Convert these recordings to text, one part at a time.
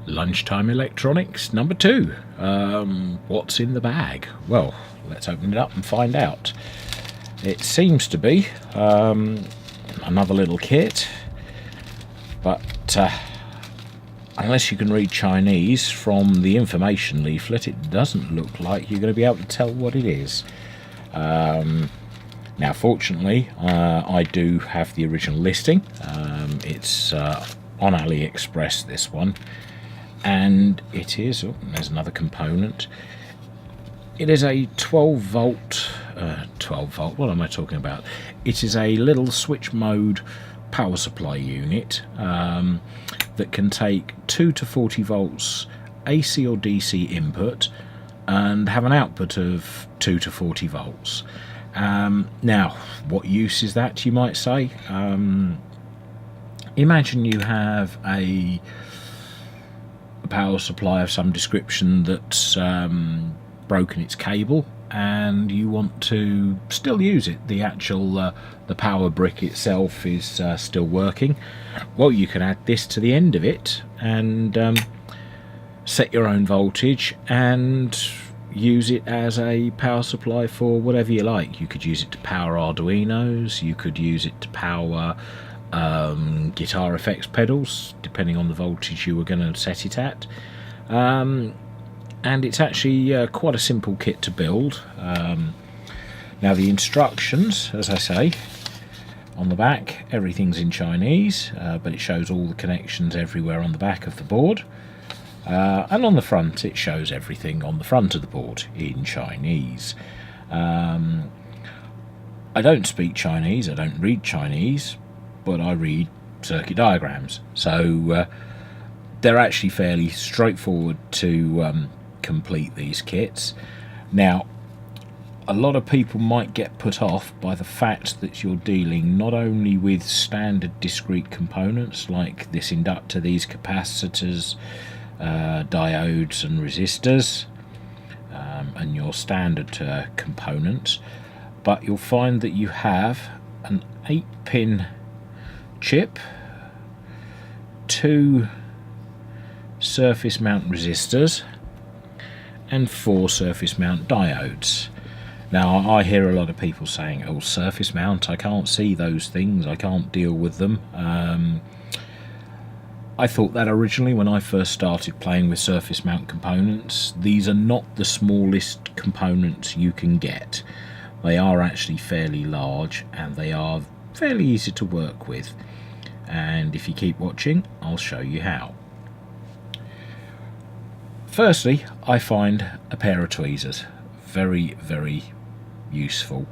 Lunchtime electronics number 2. What's in the bag? Well, let's open it up and find out. It seems to be another little kit, but unless you can read Chinese from the information leaflet, it doesn't look like you're going to be able to tell what it is. Now, fortunately, I do have the original listing. It's on AliExpress, this one. And it is, oh, there's another component. It is a 12 volt, what am I talking about? It is a little switch mode power supply unit that can take 2 to 40 volts AC or DC input and have an output of 2 to 40 volts. Now, what use is that, you might say? Imagine you have a power supply of some description that's broken its cable and you want to still use it. The actual the power brick itself is still working. Well, you can add this to the end of it and set your own voltage and use it as a power supply for whatever you like. You could use it to power Arduinos, you could use it to power guitar effects pedals, depending on the voltage you were going to set it at. And it's actually quite a simple kit to build. Now, the instructions, as I say, on the back, everything's in Chinese, but it shows all the connections everywhere on the back of the board. And on the front, it shows everything on the front of the board in Chinese. I don't speak Chinese, I don't read Chinese, but I read circuit diagrams, so they're actually fairly straightforward to complete these kits. Now, a lot of people might get put off by the fact that you're dealing not only with standard discrete components like this inductor, these capacitors, diodes and resistors, and your standard components, but you'll find that you have an 8-pin chip, 2 surface mount resistors and 4 surface mount diodes. Now, I hear a lot of people saying, oh, surface mount, I can't see those things, I can't deal with them. I thought that originally when I first started playing with surface mount components. These are not the smallest components you can get. They are actually fairly large and they are fairly easy to work with. And if you keep watching, I'll show you how. Firstly, I find a pair of tweezers very, very useful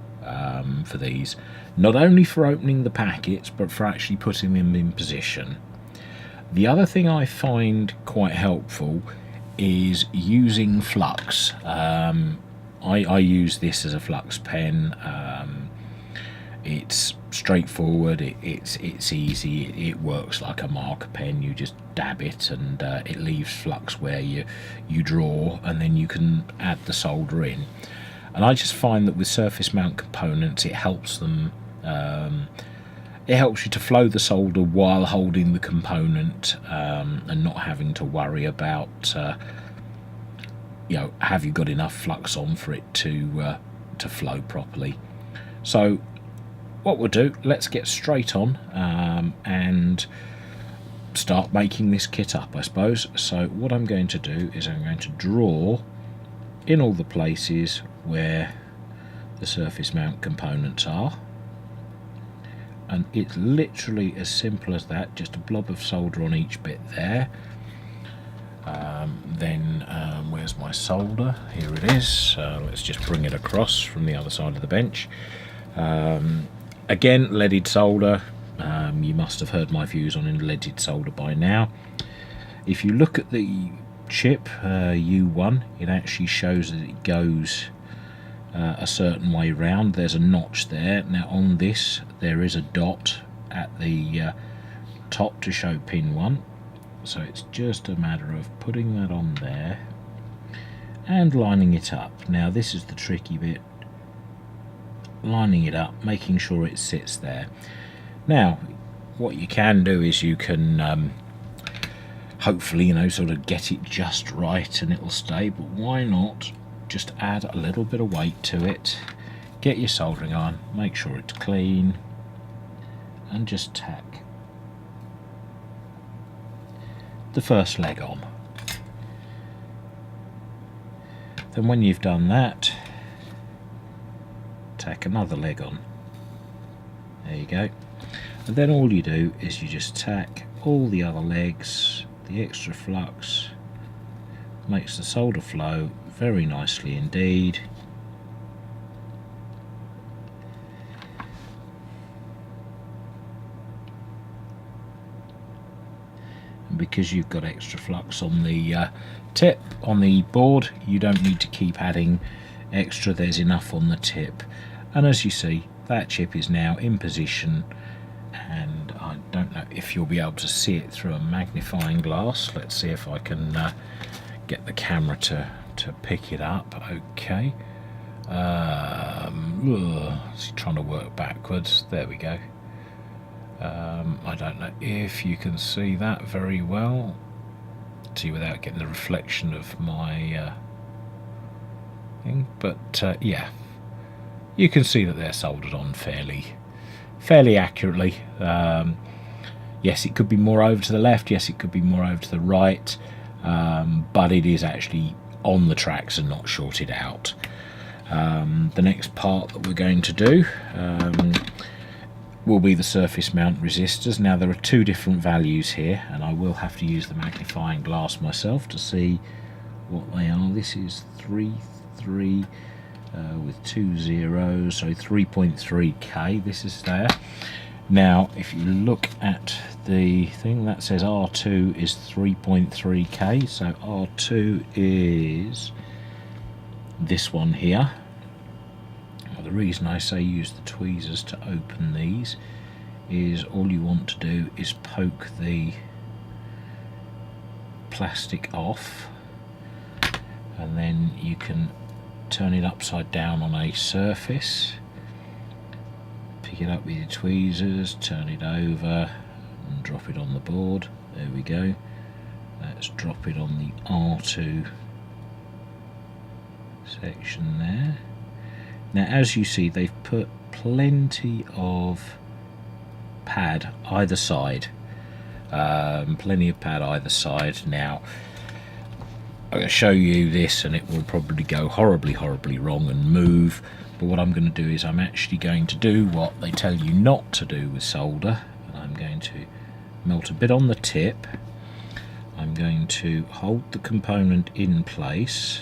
for these. Not only for opening the packets, but for actually putting them in position. The other thing I find quite helpful is using flux. I use this as a flux pen. It's straightforward, it's easy, it works like a marker pen. You just dab it and it leaves flux where you draw, and then you can add the solder in. And I just find that with surface mount components, it helps them. It helps you to flow the solder while holding the component and not having to worry about have you got enough flux on for it to flow properly. So what we'll do, let's get straight on and start making this kit up, I suppose. So what I'm going to do is I'm going to draw in all the places where the surface mount components are, and it's literally as simple as that, just a blob of solder on each bit there. Then where's my solder? Here it is. Let's just bring it across from the other side of the bench. Again, leaded solder. You must have heard my views on leaded solder by now. If you look at the chip U1, it actually shows that it goes a certain way round. There's a notch there. Now on this there is a dot at the top to show pin 1, so it's just a matter of putting that on there and lining it up. Now this is the tricky bit, lining it up, making sure it sits there. Now what you can do is you can hopefully, you know, sort of get it just right and it'll stay. But why not just add a little bit of weight to it, get your soldering iron, make sure it's clean, and just tack the first leg on. Then when you've done that, tack another leg on. There you go. And then all you do is you just tack all the other legs. The extra flux makes the solder flow very nicely indeed. And because you've got extra flux on the tip, on the board, you don't need to keep adding extra. There's enough on the tip. And as you see, that chip is now in position, and I don't know if you'll be able to see it through a magnifying glass. Let's see if I can get the camera to pick it up. Okay. It's trying to work backwards. There we go. I don't know if you can see that very well. See, without getting the reflection of my thing, but yeah, you can see that they're soldered on fairly accurately. Yes, it could be more over to the left, yes it could be more over to the right, but it is actually on the tracks and not shorted out. The next part that we're going to do will be the surface mount resistors. Now there are two different values here, and I will have to use the magnifying glass myself to see what they are. This is 3 with 2 zeros, so 3.3k. This is there. Now if you look at the thing that says R2 is 3.3k, so R2 is this one here. The reason I say use the tweezers to open these is all you want to do is poke the plastic off, and then you can turn it upside down on a surface, pick it up with your tweezers, turn it over and drop it on the board. There we go. Let's drop it on the R2 section there. Now as you see, they've put plenty of pad either side. Plenty of pad either side. Now I'm going to show you this and it will probably go horribly wrong and move, but what I'm going to do is I'm actually going to do what they tell you not to do with solder, and I'm going to melt a bit on the tip. I'm going to hold the component in place.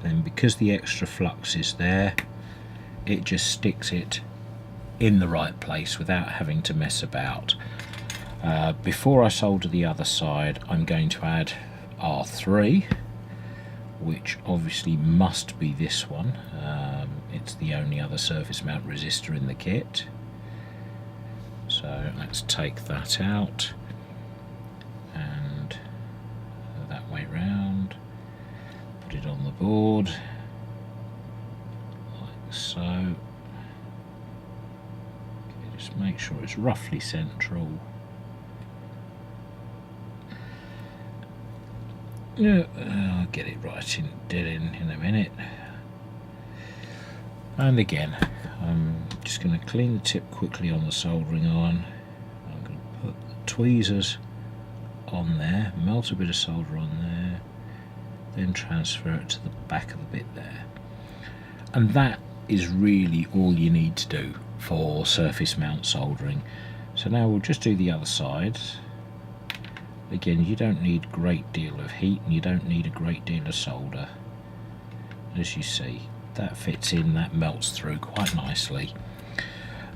Then because the extra flux is there, it just sticks it in the right place without having to mess about. Before I solder the other side, I'm going to add R3, which obviously must be this one. It's the only other surface mount resistor in the kit. So let's take that out and that way round. Put it on the board like so. Okay, just make sure it's roughly central. Yeah, I'll get it right in a minute. And again, I'm just going to clean the tip quickly on the soldering iron. I'm going to put the tweezers on there, melt a bit of solder on there, then transfer it to the back of the bit there. And that is really all you need to do for surface mount soldering. So now we'll just do the other side. Again, you don't need a great deal of heat and you don't need a great deal of solder. As you see, that fits in, that melts through quite nicely.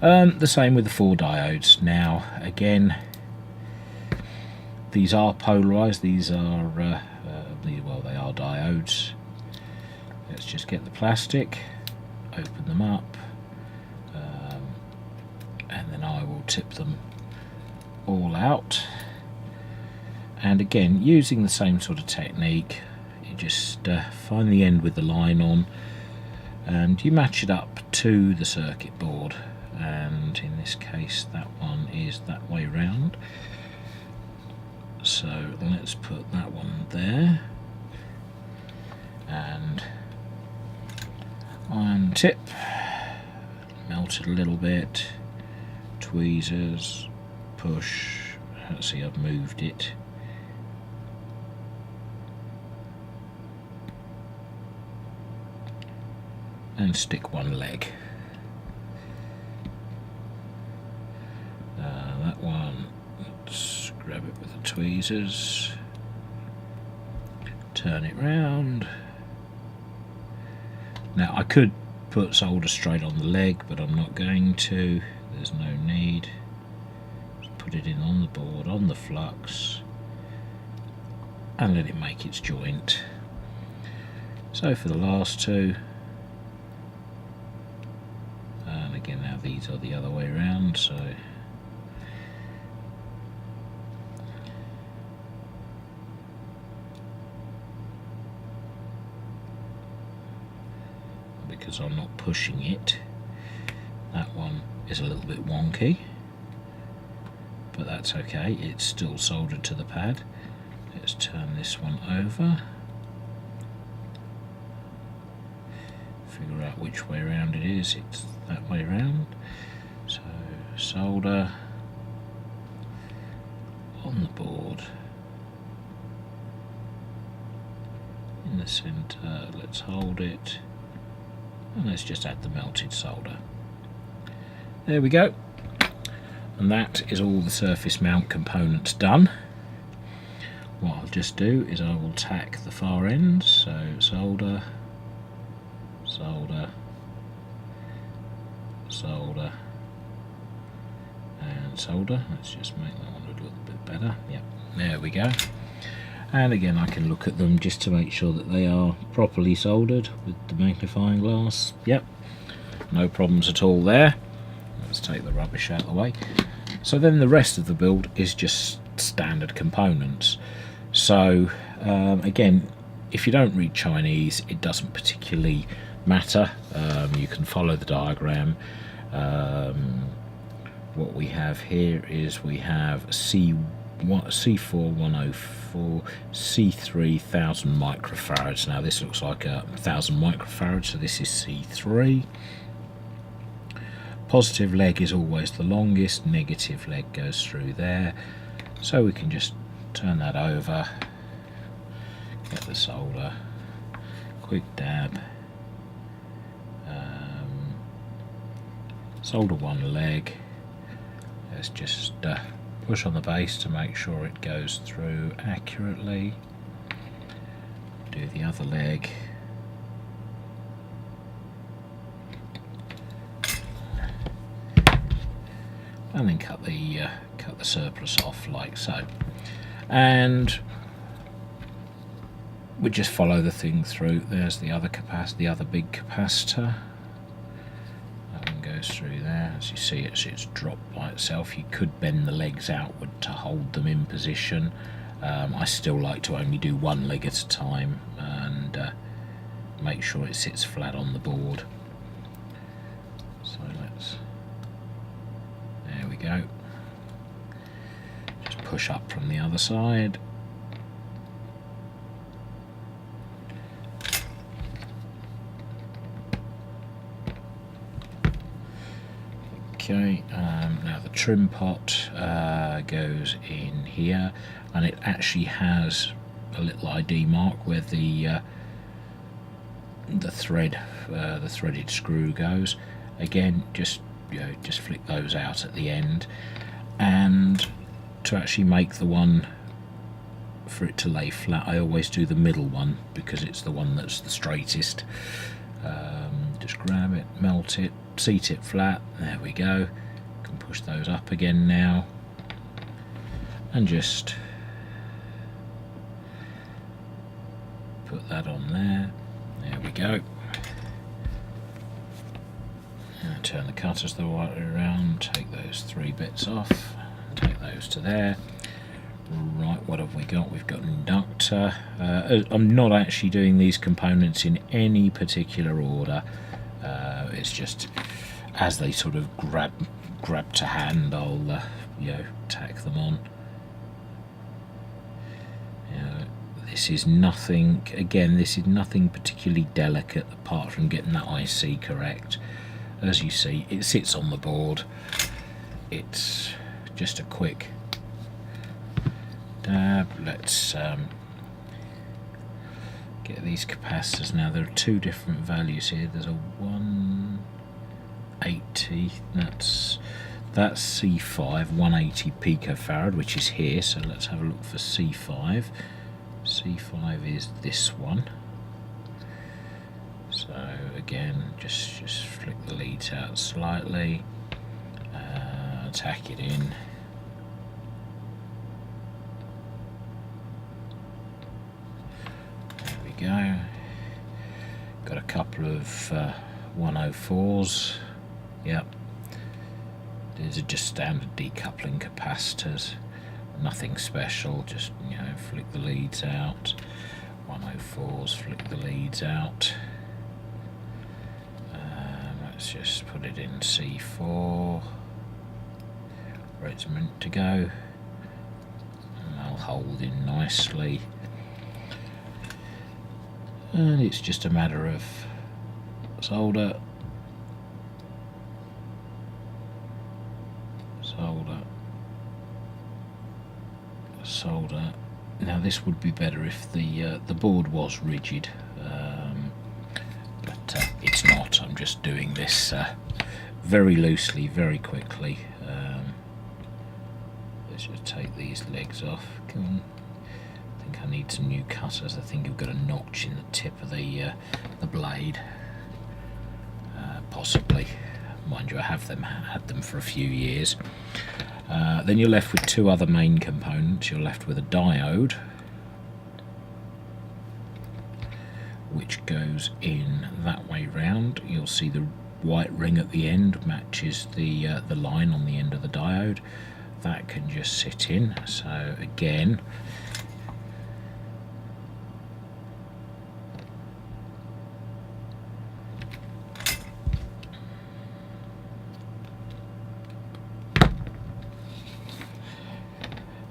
The same with the 4 diodes. Now again, these are polarized, these are well, they are diodes. Let's just get the plastic, open them up, and then I will tip them all out. And again, using the same sort of technique, you just find the end with the line on and you match it up to the circuit board, and in this case that one is that way round. So let's put that one there, and iron tip, melt it a little bit, tweezers, push. Let's see, I've moved it. And stick one leg. That one, let's grab it with the tweezers, turn it round. Now I could put solder straight on the leg, but I'm not going to. There's no need. Just put it in on the board, on the flux, and let it make its joint. So for the last two, and again now these are the other way around, so because I'm not pushing it, that one is a little bit wonky, but that's okay, it's still soldered to the pad. Let's turn this one over, figure out which way around it is. It's that way around, so solder on the board in the centre. Let's hold it, and let's just add the melted solder. There we go, and that is all the surface mount components done. What I'll just do is I will tack the far ends, so solder, solder, solder, and solder. Let's just make that one a little bit better. Yep, there we go. And again, I can look at them just to make sure that they are properly soldered with the magnifying glass. Yep, no problems at all there. Let's take the rubbish out of the way. So then the rest of the build is just standard components. So again, if you don't read Chinese, it doesn't particularly matter. You can follow the diagram. What we have here is we have C4104, C3 1000 microfarads. Now this looks like 1000 microfarads, so this is C3. Positive leg is always the longest, negative leg goes through there. So we can just turn that over, get the solder, quick dab, solder one leg. Let's just push on the base to make sure it goes through accurately. Do the other leg. And then cut the surplus off like so. And we just follow the thing through. There's the other the other big capacitor. That one goes through there. As you see, it's dropped by itself. You could bend the legs outward to hold them in position. I still like to only do one leg at a time and make sure it sits flat on the board. So there we go. Just push up from the other side. Okay, now the trim pot goes in here, and it actually has a little ID mark where the threaded screw goes. Again, just flick those out at the end, and to actually make the one for it to lay flat, I always do the middle one because it's the one that's the straightest. Just grab it, melt it, seat it flat. There we go. Can push those up again now, and just put that on there. There we go. And turn the cutters the right way around, take those three bits off, take those to there. Right, what have we got? We've got an inductor. I'm not actually doing these components in any particular order. It's just as they sort of grab to hand, I'll tack them on. This is nothing, again, this is nothing particularly delicate apart from getting that IC correct. As you see, it sits on the board. It's just a quick dab. Let's get these capacitors. Now there are two different values here. There's a 180, that's C5, 180 picofarad, which is here. So let's have a look for C5. C5 is this one. So again, just flick the leads out slightly, tack it in. There we go. Got a couple of 104s. Yep. These are just standard decoupling capacitors. Nothing special, just, you know, flick the leads out. 104s, flick the leads out. Let's just put it in C4 where it's meant to go, and they'll hold in nicely. And it's just a matter of solder, solder, solder. Now this would be better if the board was rigid, but it's not. I'm just doing this very loosely, very quickly. Let's just take these legs off. Come on. I think I need some new cutters. I think I've got a notch in the tip of the blade, possibly. Mind you, I have had them for a few years. Then you're left with two other main components. You're left with a diode, which goes in that way round. You'll see the white ring at the end matches the line on the end of the diode. That can just sit in. So again,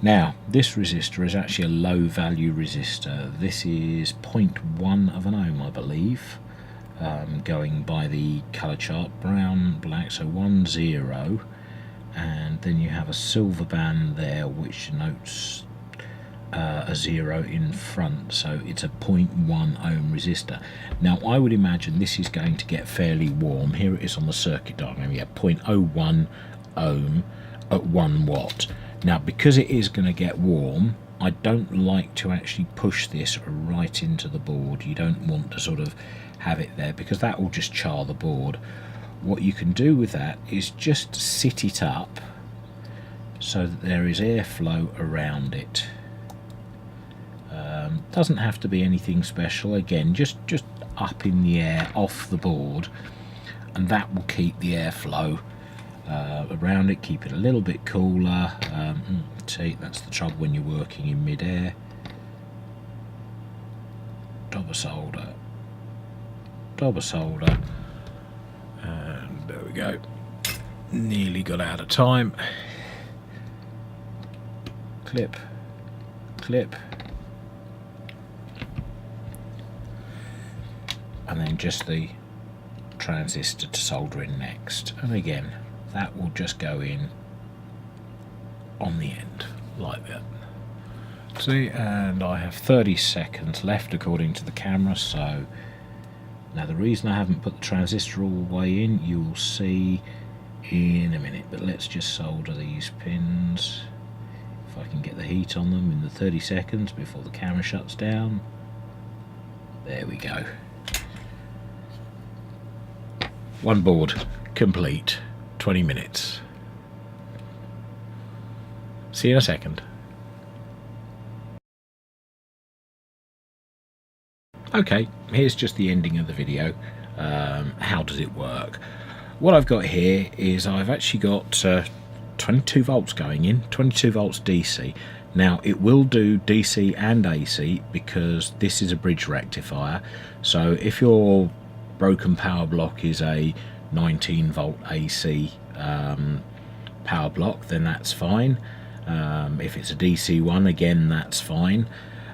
now this resistor is actually a low value resistor. This is 0.1 of an ohm, I believe, going by the colour chart, brown, black, so 1, 0, and then you have a silver band there which denotes a 0 in front, so it's a 0.1 ohm resistor. Now I would imagine this is going to get fairly warm. Here it is on the circuit diagram. You have 0.01 ohm at 1 watt. Now because it is going to get warm, I don't like to actually push this right into the board. You don't want to sort of have it there because that will just char the board. What you can do with that is just sit it up so that there is airflow around it. Doesn't have to be anything special. Again, just up in the air off the board, and that will keep the airflow around it, keep it a little bit cooler. See, that's the trouble when you're working in mid-air. Dob of solder, and there we go. Nearly got out of time. Clip, clip, and then just the transistor to solder in next, and again that will just go in on the end like that. See, and I have 30 seconds left according to the camera. So now the reason I haven't put the transistor all the way in you'll see in a minute, but let's just solder these pins if I can get the heat on them in the 30 seconds before the camera shuts down. There we go. One board complete, 20 minutes. See you in a second. Okay, here's just the ending of the video. How does it work? What I've got here is I've actually got 22 volts going in, 22 volts DC. Now it will do DC and AC because this is a bridge rectifier. So if your broken power block is a 19 volt AC power block, then that's fine. If it's a DC one, again, that's fine.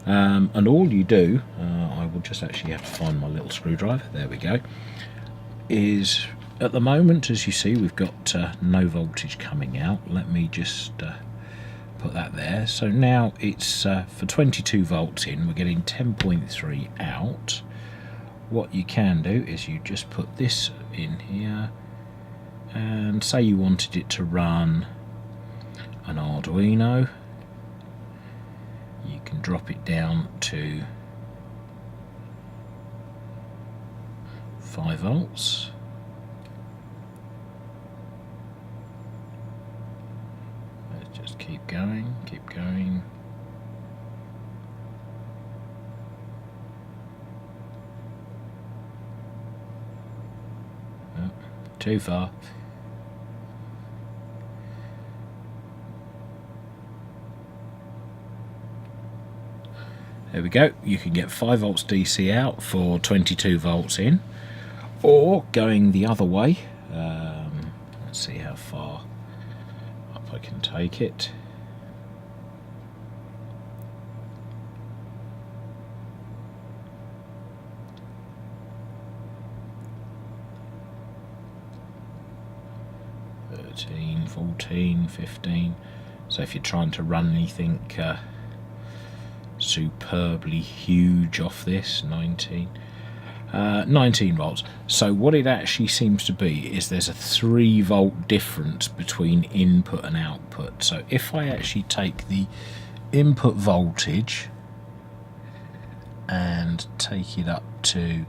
And all you do, I will just actually have to find my little screwdriver, there we go, is at the moment, as you see, we've got no voltage coming out. Let me just put that there. So now it's for 22 volts in, we're getting 10.3 out. What you can do is you just put this in here, and say you wanted it to run an Arduino, you can drop it down to 5 volts. Let's just keep going, keep going. Oh, too far. There we go, you can get 5 volts DC out for 22 volts in, or going the other way, let's see how far up I can take it. $13, $14, $15. So if you're trying to run anything superbly huge off this, 19 volts. So what it actually seems to be is there's a 3 volt difference between input and output. So if I actually take the input voltage and take it up to,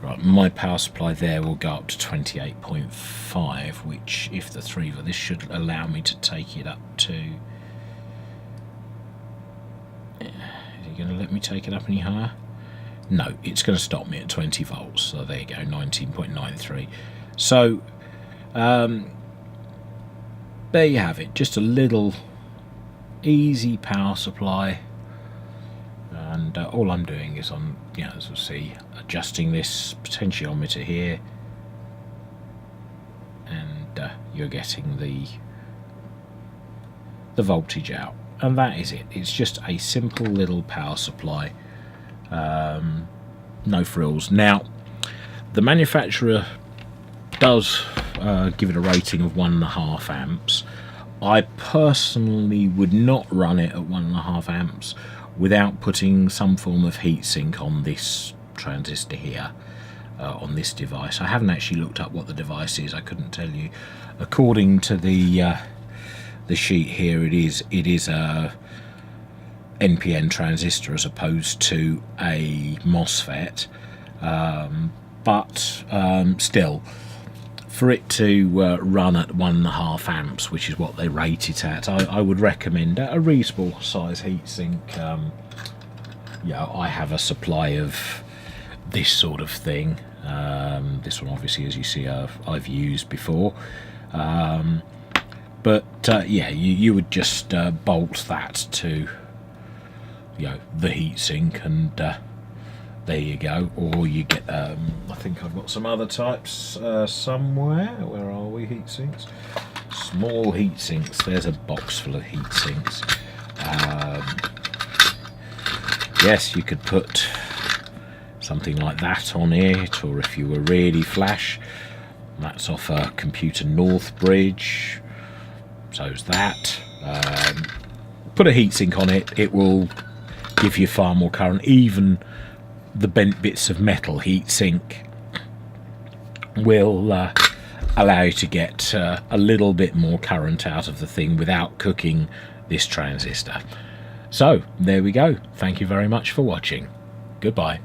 right, my power supply there will go up to 28.5, which if the 3 volt, this should allow me to take it up to, going to let me take it up any higher? No, it's going to stop me at 20 volts. So there you go, 19.93. So there you have it, just a little easy power supply. And all I'm doing is I'm, as you'll see, adjusting this potentiometer here, and you're getting the voltage out. And that is it. It's just a simple little power supply, no frills. Now, the manufacturer does give it a rating of 1.5 amps. I personally would not run it at 1.5 amps without putting some form of heatsink on this transistor here, on this device. I haven't actually looked up what the device is. I couldn't tell you. According to the sheet here, it is a NPN transistor as opposed to a MOSFET, but still, for it to run at 1.5 amps, which is what they rate it at, I would recommend a reasonable size heatsink. I have a supply of this sort of thing. This one, obviously, as you see, I've used before. But you would just bolt that to the heatsink, and there you go. Or you get, I think I've got some other types somewhere. Where are we? Heatsinks, small heatsinks. There's a box full of heatsinks. Yes, you could put something like that on it, or if you were really flash, that's off a Computer North bridge. So's that. Put a heatsink on it, it will give you far more current. Even the bent bits of metal heatsink will allow you to get a little bit more current out of the thing without cooking this transistor. So there we go. Thank you very much for watching. Goodbye.